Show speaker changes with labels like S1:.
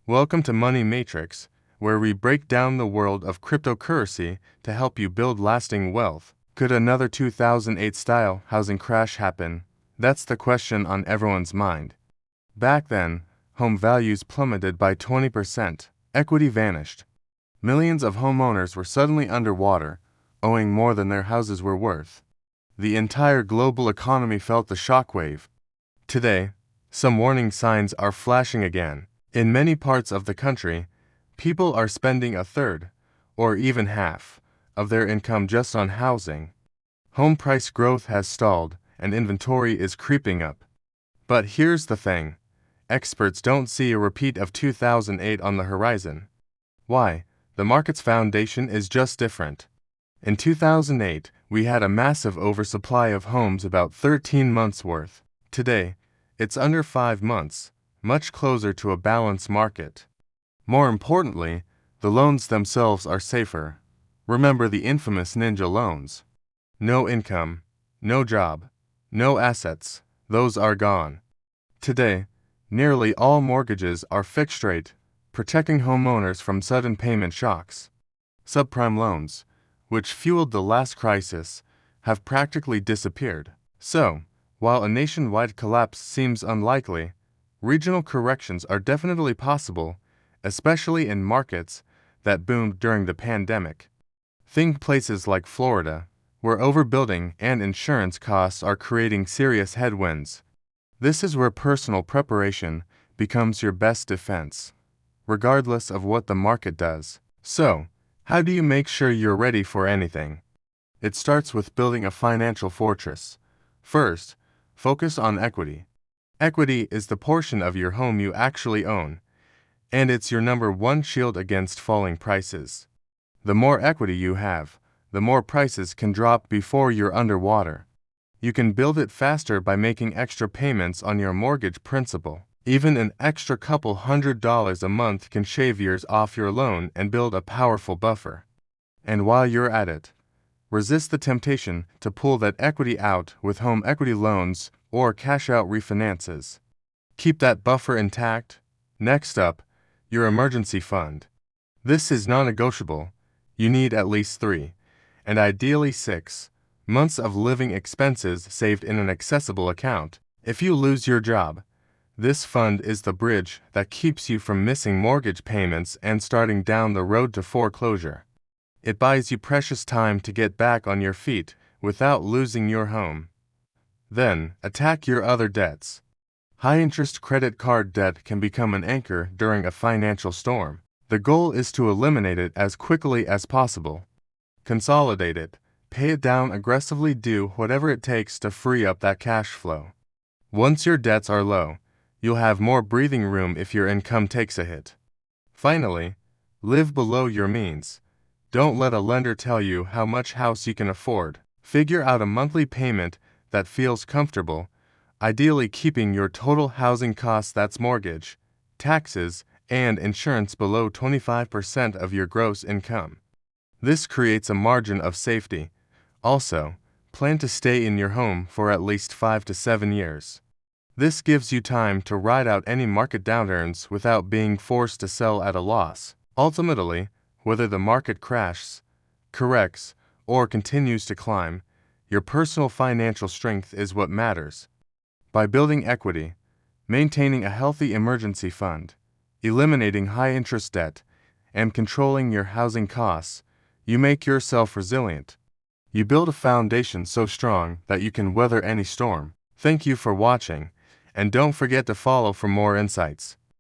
S1: Welcome to Money Matrix, where we break down the world of cryptocurrency to help you build lasting wealth. Could another 2008-style housing crash happen? That's the question on everyone's mind. Back then, home values plummeted by 20%, equity vanished. Millions of homeowners were suddenly underwater, owing more than their houses were worth. The entire global economy felt the shockwave. Today, some warning signs are flashing again. In many parts of the country, people are spending a third, or even half, of their income just on housing. Home price growth has stalled, and inventory is creeping up. But here's the thing. Experts don't see a repeat of 2008 on the horizon. Why? The market's foundation is just different. In 2008, we had a massive oversupply of homes, about 13 months worth. Today, it's under 5 months, much closer to a balanced market. More importantly, the loans themselves are safer. Remember the infamous ninja loans. No income, no job, no assets, those are gone. Today, nearly all mortgages are fixed rate, protecting homeowners from sudden payment shocks. Subprime loans, which fueled the last crisis, have practically disappeared. So, while a nationwide collapse seems unlikely, regional corrections are definitely possible, especially in markets that boomed during the pandemic. Think places like Florida, where overbuilding and insurance costs are creating serious headwinds. This is where personal preparation becomes your best defense, regardless of what the market does. So, how do you make sure you're ready for anything? It starts with building a financial fortress. First, focus on equity. Equity is the portion of your home you actually own, and it's your number one shield against falling prices. The more equity you have, the more prices can drop before you're underwater. You can build it faster by making extra payments on your mortgage principal. Even an extra couple $100s a month can shave years off your loan and build a powerful buffer. And while you're at it, resist the temptation to pull that equity out with home equity loans or cash-out refinances. Keep that buffer intact. Next up, your emergency fund. This is non-negotiable. You need at least 3, and ideally 6, months of living expenses saved in an accessible account. If you lose your job, this fund is the bridge that keeps you from missing mortgage payments and starting down the road to foreclosure. It buys you precious time to get back on your feet without losing your home. Then, attack your other debts. High-interest credit card debt can become an anchor during a financial storm. The goal is to eliminate it as quickly as possible. Consolidate it, pay it down aggressively, do whatever it takes to free up that cash flow. Once your debts are low, you'll have more breathing room if your income takes a hit. Finally, live below your means. Don't let a lender tell you how much house you can afford. Figure out a monthly payment that feels comfortable, ideally keeping your total housing costs, that's mortgage, taxes, and insurance, below 25% of your gross income. This creates a margin of safety. Also, plan to stay in your home for at least 5 to 7 years. This gives you time to ride out any market downturns without being forced to sell at a loss. Ultimately, whether the market crashes, corrects, or continues to climb, your personal financial strength is what matters. By building equity, maintaining a healthy emergency fund, eliminating high-interest debt, and controlling your housing costs, you make yourself resilient. You build a foundation so strong that you can weather any storm. Thank you for watching, and don't forget to follow for more insights.